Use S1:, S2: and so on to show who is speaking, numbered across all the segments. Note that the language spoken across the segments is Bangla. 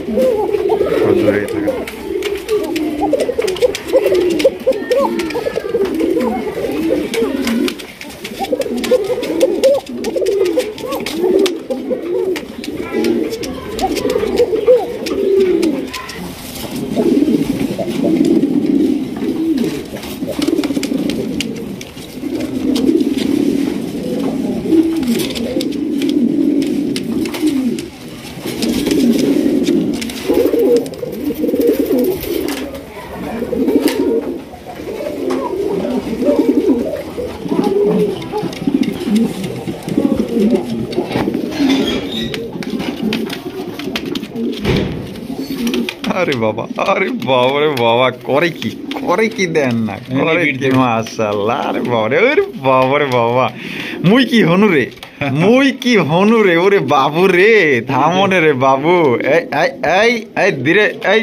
S1: দূরেই থাকে। আরে বাবা, আরে বাবা রে বাবা, করে কি দেন না, করে কি মাশাআল্লাহ। আরে বাবা রে, আরে বাবা রে বাবা, মুই কি হনু রে, ওরে বাবু রে, থামনে রে বাবু, এই এই এই এই ধীরে, এই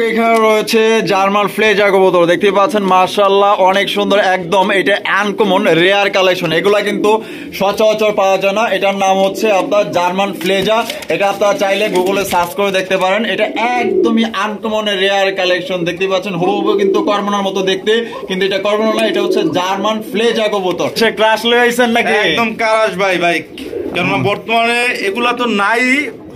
S1: এখানে রয়েছে জার্মান ফ্লেজা কবুতর, দেখতে পাচ্ছেন মাশাআল্লাহ অনেক সুন্দর, একদম এটা আনকমন রেয়ার কালেকশন। এগুলা কিন্তু সচরাচর পাওয়া যায় না। এটার নাম হচ্ছে আপনার জার্মান ফ্লেজা। এটা আপনারা চাইলে গুগলে সার্চ করে দেখতে পারেন। এটা একদমই আনকমন রেয়ার কালেকশন, দেখতে পাচ্ছেন হুবহু কিন্তু কর্মনার মতো দেখতে, কিন্তু এটা কর্মনা না, এটা হচ্ছে জার্মান ফ্লেজা কবুতর। সে ক্লাস লয়ে আইছেন নাকি?
S2: একদম কারাস ভাই, কেননা বর্তমানে এগুলা তো নাই।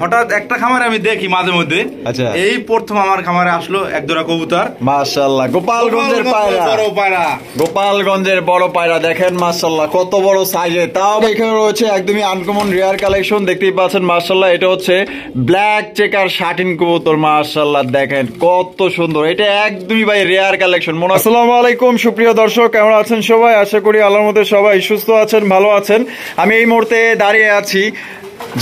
S2: হঠাৎ একটা খামারে আমি দেখি মাঝে মধ্যে, আচ্ছা এই প্রথম আমার খামারে আসলো এক জোড়া কবুতর,
S1: মাশাআল্লাহ গোপালগঞ্জের পায়রা, গোপালগঞ্জের বড় পায়রা, দেখেন মাশাআল্লাহ কত বড় সাইজে। তাও এখানে রয়েছে একদমই আনকমন রেয়ার কালেকশন, দেখতেই পাচ্ছেন মাশাআল্লাহ। এটা হচ্ছে ব্ল্যাক চেকার শাটিন কবুতর, মাশাআল্লাহ দেখেন কত সুন্দর, এটা একদমই ভাই রেয়ার কালেকশন। আসসালামু আলাইকুম সুপ্রিয় দর্শক, কেমন আছেন সবাই? আশা করি আল্লাহর মধ্যে সবাই সুস্থ আছেন, ভালো আছেন। আমি এই মুহূর্তে দাঁড়িয়ে আছি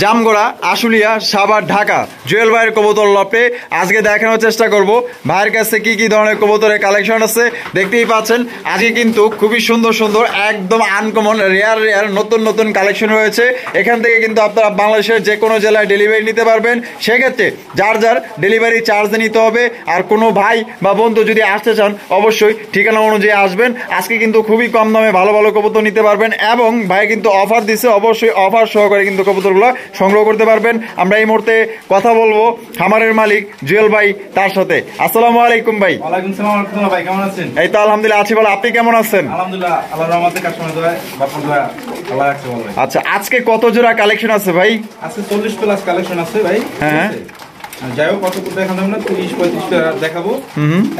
S1: জামগড়া, আশুলিয়া, সাভার, ঢাকা জুয়েল ভাইয়ের কবুতর লপে। আজকে দেখানোর চেষ্টা করব ভাইয়ের কাছে কি কি ধরনের কবুতরের কালেকশন আছে। দেখতেই পাচ্ছেন আজকে কিন্তু খুবই সুন্দর সুন্দর, একদম আনকমন রেয়ার নতুন নতুন কালেকশন রয়েছে। এখান থেকে কিন্তু আপনারা বাংলাদেশের যে কোনো জেলায় ডেলিভারি নিতে পারবেন। সেক্ষেত্রে যার ডেলিভারি চার্জ নিতে হবে। আর কোনো ভাই বা বন্ধু যদি আসতে চান অবশ্যই ঠিকানা অনুযায়ী আসবেন। আজকে কিন্তু খুবই কম দামে ভালো ভালো কবুতর নিতে পারবেন, এবং ভাই কিন্তু অফার দিচ্ছে, অবশ্যই অফার সহকারে কিন্তু কবুতরগুলো সংগ্রহ করতে পারবেন। আমরা এই মুহূর্তে কথা বলবো খামারের মালিক জুয়েল ভাই তার সাথে। আসসালামু আলাইকুম ভাই।
S2: ওয়ালাইকুম আসসালাম ভাই, কেমন আছেন?
S1: এই তো আলহামদুলিল্লাহ আছি ভালো, আপনি কেমন আছেন?
S2: আলহামদুলিল্লাহ, আল্লাহর রহমতে কাস্টমার দয়া, বাপুর দয়া, আল্লাহ রাখছে ভালো।
S1: আচ্ছা, আজকে কত জোড়া কালেকশন আছে ভাই?
S2: আজকে 40 প্লাস কালেকশন আছে ভাই। হ্যাঁ, যাই হোক কত দেখানো যাবে না, 30-35 টা দেখাবো।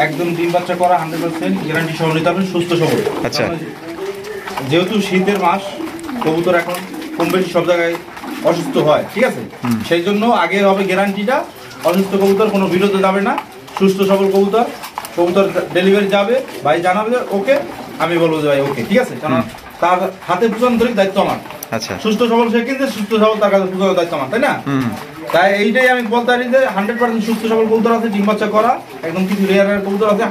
S2: একদম ডিম বাচ্চা করা 100% গ্যারান্টি সহ নিতে পারবেন, সুস্থ সবল। আচ্ছা, যেহেতু শীতের মাস, কবুতর এখন কম বেশি সব জায়গায় অসুস্থ হয়, ঠিক আছে, সেই জন্য আগে হবে গ্যারান্টিটা। অসুস্থ কবুতর কোনো বিরত যাবে না, সুস্থ সবল কবুতর ডেলিভারি যাবে, ভাই জানাবে ওকে, আমি বলবো যে ভাই ওকে, ঠিক আছে, কারণ তার হাতে পুষান ধরে দায়িত্ব আমার। আচ্ছা, সুস্থ সবল সে কিনতে, সুস্থ সবল তার কাছে পুষানোর দায়িত্ব আমার, তাই না? তাই এইটাই আমি বলতে পারি যে 100% সুস্থ সবল কবুতর আছে, ডিম বাচ্চা করা, একদম কিছু রেয়ার কবুতর আছে।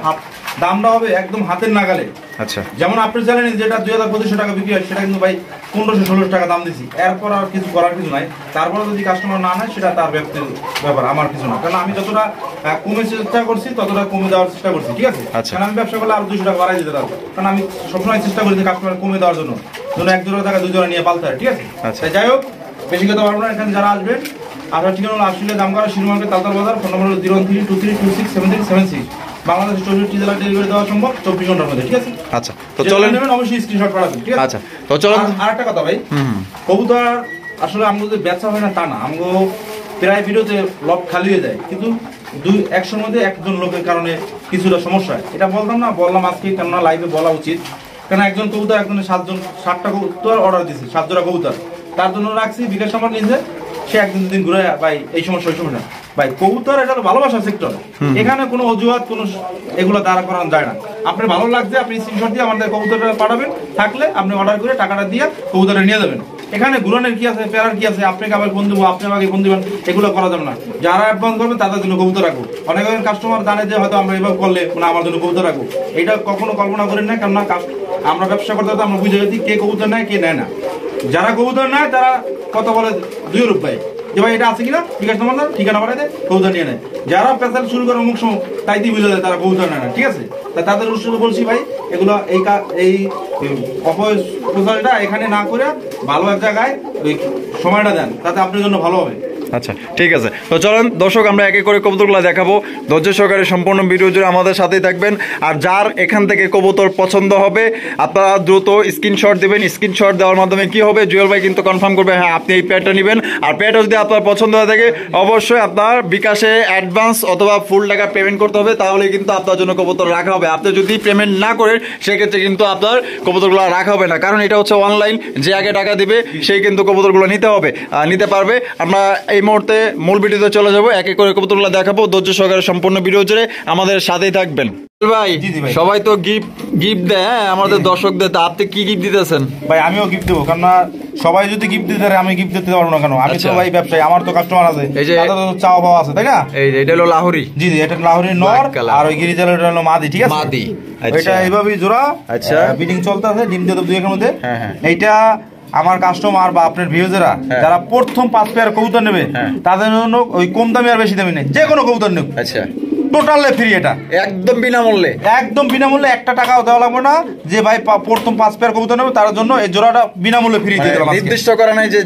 S2: দামটা হবে একদম হাতের নাগালে। আচ্ছা, যেমন আপনি জানেন যেটা 2200 টাকা বিক্রি হয়, সেটা কিন্তু ভাই 1500-1600 টাকা দাম দিছি। এরপর আর কিছু করার কিছু নাই। তারপরে যদি কাস্টমার না নেয় সেটা তার ব্যক্তির ব্যাপার, আমার কিছু না। কারণ আমি যতটা কমে চেষ্টা করছি ততটা কমে দেওয়ার চেষ্টা করছি, ঠিক আছে। কারণ আমি ব্যবসা করলে আর 200 টাকা বাড়াই দিতে পারবো, কারণ আমি সবসময় চেষ্টা করি যে কাস্টমার কমে দেওয়ার জন্য, এক জোড়া টাকা 2 জোড়া নিয়ে পালতে হয়, ঠিক আছে। যাই হোক, বেশি কথা পারবো না। এখানে যারা আসবেন, আপনার ঠিকানা হলো আশুলিয়া জামগড়া শিশু মার্কেট, তালতলা বাজার। ফোন নম্বর হলো 01323267376। বাংলাদেশের 64 জেলায় ডেলিভারি দেওয়া সম্ভব 24 ঘন্টার মধ্যে, ঠিক আছে। আচ্ছা, তো চলেন নেবেন অবশ্যই স্ক্রিনশট পাঠাবেন, ঠিক আছে। আচ্ছা, তো চলেন। আরেকটা কথা ভাই, কবুতর আসলে আমাদের ব্যবসা হয় না তা না, আমগো প্রায় ভিডিওতে লক খালি হয়ে যায়, কিন্তু 2-100 মধ্যে একজন লোকের কারণে কিছুটা সমস্যা হয়। এটা বলতাম না, বললাম আজকে, কেননা লাইভে বলা উচিত। কারণ একজন কবুতর, একজনের 7টা কবুতর অর্ডার দিয়েছে, 7 জোড়া কবুতর, তার জন্য রাখছি, বিকাশ নাম্বার নিয়েছে, সে একদিন দুদিন ঘুরে ভাই এই সমস্যা ওই সমস্যা। ভাই কবুতর এটা ভালোবাসার সেক্টর, এখানে কোনো অজুহাত কোনো এগুলো দাঁড়া করানো যায় না। আপনার ভালো লাগছে, আপনি স্ক্রিনশট দিয়ে আমাদের কবুতরটা পাঠাবেন, থাকলে আপনি অর্ডার করে টাকাটা দিয়ে কবুতরটা নিয়ে যাবেন। এখানে ঘুরানোর কি আছে, প্যারার কি আছে, আপনাকে আবার ফোন দেবো, আপনি আমাকে ফোন দেবেন, এগুলো করা যাবে না। যারা অ্যাডভান্স করবেন তাদের জন্য কবুতর রাখবো। অনেক কাস্টমার জানে যে হয়তো আমরা এবার করলে আমার জন্য কবুতর রাখবো, এটা কখনো কল্পনা করেন না। কেননা আমরা ব্যবসা করতে হতো, আমরা বুঝে যেতে কে কবুতর নেয় কে নেয় না। যারা কবুতর নেয় তারা কত বলে 2 রূপ ভাই, যে ভাই এটা আছে কিনা, ঠিক আছে তোমার ঠিকানা পাঠাতে কবুতর নিয়ে নেয়। যারা পেশাল শুরু করে অমুক সময় তাইতেই বুঝে যায় তারা কবুতর নেয় না, ঠিক আছে। তাদের উদ্দেশ্যে বলছি ভাই এগুলো এই অপপ্রচারটা এখানে না করে ভালো এক জায়গায় ওই সময়টা দেন, তাতে আপনার জন্য ভালো হবে।
S1: আচ্ছা ঠিক আছে, তো চলেন দর্শক আমরা একে করে কবুতরগুলো দেখাবো। ধৈর্য সহকারে সম্পূর্ণ ভিডিও জুড়ে আমাদের সাথেই থাকবেন। আর যার এখান থেকে কবুতর পছন্দ হবে আপনারা দ্রুত স্ক্রিনশট দেবেন। স্ক্রিনশট দেওয়ার মাধ্যমে কি হবে, জুয়েল ভাই কিন্তু কনফার্ম করবে হ্যাঁ আপনি এই পেয়ারটা নেবেন। আর পেয়ারটা যদি আপনার পছন্দ হয়ে থাকে অবশ্যই আপনার বিকাশে অ্যাডভান্স অথবা ফুল টাকা পেমেন্ট করতে হবে, তাহলে কিন্তু আপনার জন্য কবুতর রাখা হবে। আপনি যদি পেমেন্ট না করেন সেক্ষেত্রে কিন্তু আপনার কবুতরগুলো রাখা হবে না, কারণ এটা হচ্ছে অনলাইন। যে আগে টাকা দিবে সেই কিন্তু কবুতরগুলো নিতে পারবে। আমরা এই মুহূর্তে মূল ভিডিওতে চলে যাবো, একে করে কবুতরগুলো দেখাবো। ধৈর্য সহকারে সম্পূর্ণ ভিডিও জুড়ে আমাদের সাথেই থাকবেন। ভাই সবাই তো গিফট দেয়, হ্যাঁ আমাদের দর্শকদের, আপনি কি গিফট দিতেছেন?
S2: ভাই আমিও গিফট দেবো, কারণ সবাই যদি গিফট দিতে পারে আমি গিফট দিতে পারবো না কেন? আমি তো ভাই ব্যবসায়ী, আমার তো কাস্টমার আছে, চাওয়া পাওয়া আছে, তাই না?
S1: এটা হলো লাহোরি।
S2: জি এটা লাহোরি নর, আর ওই গিরিজালের হলো মাদি, ঠিক আছে? মাদি এটা এইভাবেই জোড়া। আচ্ছা বিডিং চলতে আছে, ডিম দিয়ে দুই একের মধ্যে। এইটা আমার কাস্টমার বা আপনার ভিউজাররা যারা প্রথম 5 পেয়ার কবুতর নেবে তাদের জন্য ওই কম দামি আর বেশি দামি নেই, যে কোনো কবুতর নেব। আচ্ছা টোটালে ফ্রি, এটা একদম বিনামূল্যে, একদম বিনামূল্যে, একটা টাকাও দেওয়া লাগবে না। যে ভাই প্রথম 5 পেয়ার কবুতর নেবে তার জন্য এই জোড়াটা বিনামূল্যে ফ্রি দিয়ে দিলাম। নির্দিষ্ট করা নাই যে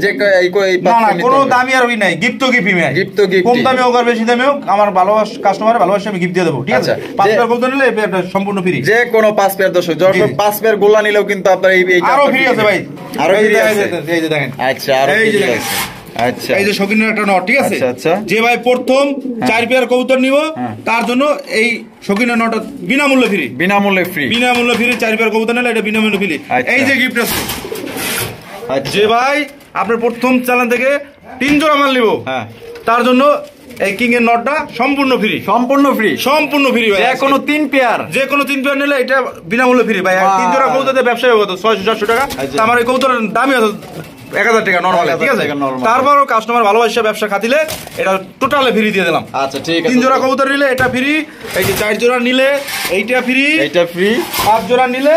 S2: না না কোনো দামি আর নাই, গিফট তো গিফট নাই, গিফট তো গিফট, কম দামি হোক আর বেশি দামি হোক, আমার ভালোবাসা কাস্টমারের ভালোবাসা আমি গিফট দিয়ে দেবো, ঠিক আছে? 5 পেয়ার কবুতর নিলে এটা সম্পূর্ণ ফ্রি, যে কোনো 5 পেয়ার দর্শক 5 পেয়ার গোলা নিলেও কিন্তু আপনার এই আরো ফ্রি আছে ভাই, আরো ফ্রি আছে, এই যে দেখেন। আচ্ছা আরো ফ্রি আছে। আচ্ছা এই যে শৌখিনের একটা নট, ঠিক আছে? আচ্ছা যে ভাই প্রথম 4 পেয়ার কবুতর নিব তার জন্য এই শৌখিনের নটটা বিনামূল্যে ফ্রি, বিনামূল্যে ফ্রি 4 পেয়ার কবুতর নিলে এটা বিনামূল্যে ফ্রি। এই যে গিফট আছে, যে ভাই আপনার প্রথম চ্যানেল থেকে 3 জোড়া মাল নিব তার জন্য এই কিং এর নটটা সম্পূর্ণ ফ্রি, সম্পূর্ণ ফ্রি ভাই। যে কোনো 3 পেয়ার নিলে এটা বিনামূল্যে ফ্রি ভাই। 3 জোড়া কবুতরের ব্যবসা হবে 600-700 টাকা, আমার এই কবুতরের দামই আছে 1000 টাকা নরমাল, ঠিক আছে? তারপরও কাস্টমার ভালোবাসা ব্যবসা খাতিলে এটা টোটালে ফ্রি দিয়ে দিলাম। আচ্ছা ঠিক আছে, 3 জোড়া কবুতর নিলে এটা ফ্রি, এই যে 4 জোড়া নিলে এইটা ফ্রি, 5 জোড়া নিলে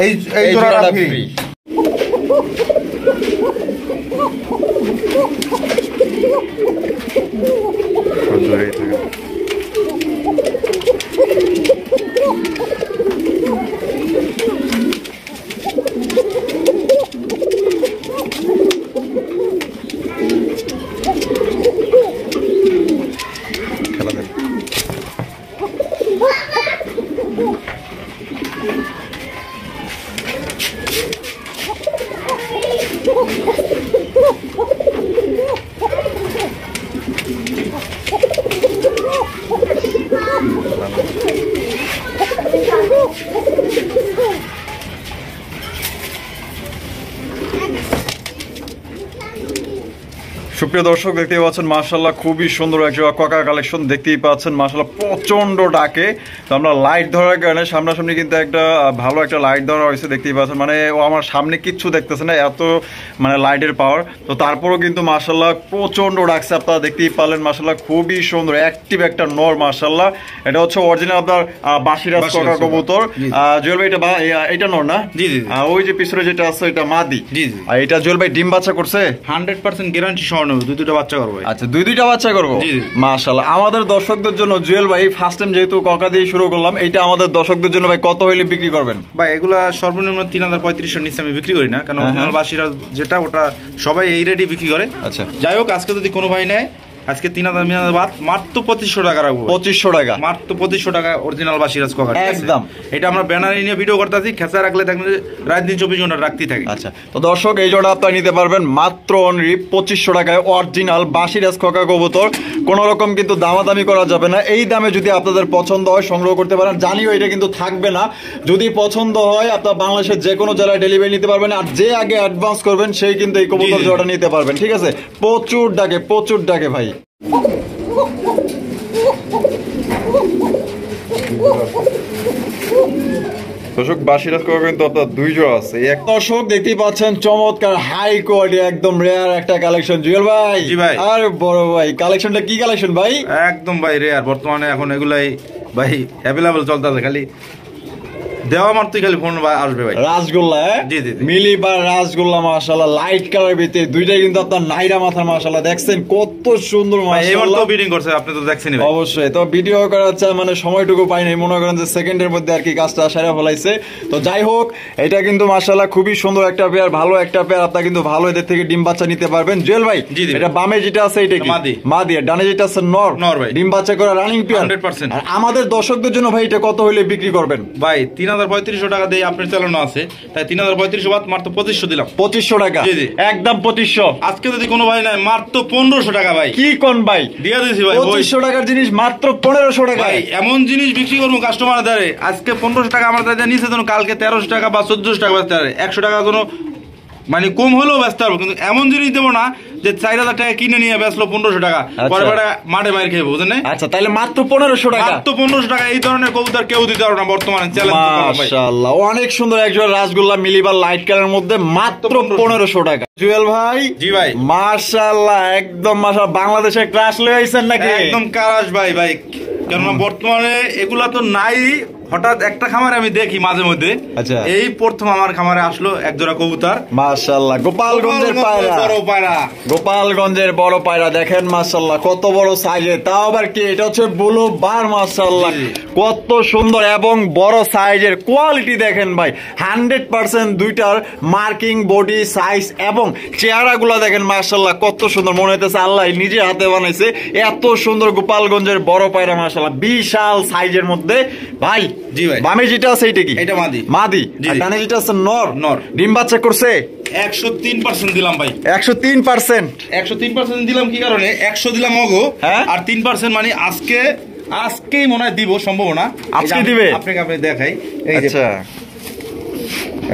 S2: এই জোড়াটা ফ্রি।
S1: সুপ্রিয় দর্শক দেখতেই পাচ্ছেন মাশাআল্লাহ খুবই সুন্দর একটা কোকা কালেকশন দেখতেই পাচ্ছেন, মাশাআল্লাহ প্রচন্ড ডাকে। তো আমরা লাইট ধরার কারণে সামনাসামনি কিন্তু একটা ভালো একটা লাইট ধরা হয়েছে দেখতেই পাচ্ছেন, মানে ও আমার সামনে কিচ্ছু দেখতেছে না, এত মানে লাইটের পাওয়ার। তো তারপরেও কিন্তু মাশাআল্লাহ প্রচন্ড ডাকছে, আপনারা দেখতেই পারলেন মাশাআল্লাহ খুবই সুন্দর অ্যাক্টিভ একটা নর মাশাআল্লাহ। এটা হচ্ছে অরিজিনাল আপনার বাসিরাজ কোকা কবুতর। জুয়েল ভাই এটা নর না? জি জি। ওই যে পিছনে যেটা আছে এটা মাদি। জি জি। আর এটা জুয়েল ভাই ডিম বাচ্চা করছে
S2: 100% গ্যারান্টি সহ নেব, 2-2টা বাচ্চা করব।
S1: আচ্ছা 2-2টা বাচ্চা করব, মাশাআল্লাহ। আমাদের দর্শকদের জন্য জুয়েল ভাই ফার্স্ট টাইম যেহেতু কোকা দিয়ে শুরু করলাম, এটা আমাদের দর্শকদের জন্য ভাই কত হইলে বিক্রি করবেন?
S2: ভাই এগুলা সর্বনিম্ন 3035 নিচে আমি বিক্রি করি না, কারণ বাসিরা যেটা ওটা সবাই এই রেটে বিক্রি করে। আচ্ছা যাই হোক, আজকে যদি কোনো ভাই নেয় আজকে 3000 বাদ মাত্র 2500 টাকা রাখবো। 2500 টাকা, মাত্র 2500 টাকা অরিজিনাল বাসিরাজ কোকা একদম। এটা আমরা ব্যানারে নিয়ে ভিডিও করতেছি, খেঁচা রাখলে দেখবেন রাত দিন 24 ঘন্টা রাখতেই থাকে।
S1: আচ্ছা তো দর্শক এই জোড়া আপনারা নিতে পারবেন মাত্র অনলি 2500 টাকায় অরিজিনাল বাসিরাজ কোকা কবুতর। কোনো রকম কিন্তু দামাদামি করা যাবে না, এই দামে যদি আপনাদের পছন্দ হয় সংগ্রহ করতে পারেন। জানিও এটা কিন্তু থাকবে না, যদি পছন্দ হয় আপনার বাংলাদেশের যে কোনো জেলায় ডেলিভারি নিতে পারবেন। আর যে আগে অ্যাডভান্স করবেন সেই কিন্তু এই কবুতর জোড়াটা নিতে পারবেন, ঠিক আছে? প্রচুর ডাকে ভাই। দর্শক বাসিরাজ কোকা কিন্তু আপনার 2 জোড়া আছে। এক দর্শক দেখতেই পাচ্ছেন চমৎকার হাই কোয়ালিটি একদম রেয়ার একটা কালেকশন। জুয়েল ভাই, জি ভাই। আর বড় ভাই কালেকশনটা কি কালেকশন ভাই?
S2: একদম ভাই রেয়ার, বর্তমানে এখন এগুলাই ভাই अवेलेबल চলতেছে, খালি দেওয়া মাত্রই খালি ফোন আসবে ভাই।
S1: রাসগোল্লা
S2: জি জি
S1: মিলিবার রাসগোল্লা মাশাআল্লাহ লাইট কালার ভিতরে দুইটাই কিন্তু আপনার নাইরা মাথা মাশাআল্লাহ দেখছেন কত সুন্দর মাশাআল্লাহ।
S2: তো বিডিং করছে আপনি তো দেখছেনই ভাই।
S1: অবশ্যই তো ভিডিও করার মানে সময়টুকু পাই নাই, মনে করেন যে সেকেন্ডের মধ্যে আর কি কাজটা সেরা ফলাইছে। তো যাই হোক এটা কিন্তু মাশাআল্লাহ খুবই সুন্দর একটা পেয়ার, ভালো একটা পেয়ার, আপনারা কিন্তু ভালো এদের থেকে ডিম বাচ্চা নিতে পারবেন। জুয়েল ভাই এটা বামে যেটা আছে এটা কি মাদি, আর ডানে যেটা আছে নর
S2: ভাই,
S1: ডিম বাচ্চা করা রানিং পেয়ার
S2: 100%।
S1: আর আমাদের দর্শকদের জন্য ভাই এটা কত হইলে বিক্রি করবেন?
S2: ভাই ৩৩৫০ টাকা দিয়ে আপনার চালানো আছে, তাই ৩৩৫০ বাদ মাত্র ২৫০০ দিলাম।
S1: ২৫০০ টাকা একদম ২৫০০।
S2: আজকে যদি কোনো ভাই নাই মাত্র ১৫০০ টাকা ভাই।
S1: কি কোন ভাই
S2: দিয়া দিছি ভাই
S1: ২৫০০ টাকার জিনিস মাত্র ১৫০০ টাকা।
S2: ভাই এমন জিনিস বিক্রি করবো কাস্টমার দ্বারে আজকে ১৫০০ টাকা আমার দ্বারা নিচে যেন কালকে ১৩০০ টাকা বা ১৪০০ টাকা বেচতে পারে, ১০০ টাকা যেন মানে কম হলেও ব্যস্ত পারবো, কিন্তু এমন জিনিস দেবো না যে ৪০০০ টাকা কিনে নিয়ে বেচলো ১৫০০ টাকা, পরে মাঠে মার খেয়ে বুঝেন না।
S1: আচ্ছা তাহলে মাত্র ১৫০০ টাকা,
S2: মাত্র ১৫০০ টাকা। এই ধরনের কবুতর কেউ দিতে পারবে না বর্তমানে।
S1: মাশাআল্লাহ অনেক সুন্দর একজন রাসগোল্লা মিলিবার লাইট কালারের মধ্যে মাত্র ১৫০০ টাকা। জুয়েল ভাই
S2: জি ভাই
S1: মাশাআল্লাহ একদম মাশাআল্লাহ বাংলাদেশের ক্রাশ লয়ে আইছেন নাকি?
S2: একদম ক্রাশ ভাই ভাই, কারণ বর্তমানে এগুলা তো নাই। হঠাৎ একটা খামারে আমি দেখি মাঝে মধ্যে,
S1: আচ্ছা
S2: এই প্রথম আমার খামারে আসলো এক জোড়া কবুতর
S1: মাশাআল্লাহ গোপালগঞ্জের পায়রা,
S2: বড় পায়রা,
S1: গোপালগঞ্জের বড় পায়রা দেখেন মাশাআল্লাহ কত বড় সাইজে, তাও আবার কি এটা হচ্ছে ব্লু বার মাশাআল্লাহ কত সুন্দর এবং বড় সাইজের কোয়ালিটি দেখেন ভাই 100% দুইটার মার্কিং বডি সাইজ এবং চেহারাগুলো দেখেন মাশাআল্লাহ কত সুন্দর, মনে হইতেছে আল্লাহ নিজে হাতে বানাইছে এত সুন্দর গোপালগঞ্জের বড় পায়রা মাশাআল্লাহ বিশাল সাইজের মধ্যে। ভাই
S2: জি ভাই
S1: বামে যেটা আছে এটা কি?
S2: এটা মাদি,
S1: মাদি। আর ডানে যেটা আছে নর,
S2: নর
S1: ডিম বাচ্চা করছে
S2: ১০৩% দিলাম ভাই,
S1: ১০৩%।
S2: ১০৩% দিলাম কি কারণে ১০০ দিলাম অগো, আর 3% মানে আজকেই মনে হয় দিব, সম্ভাবনা
S1: আজকে দিবে।
S2: আপনাকে আমি দেখাই, এই যে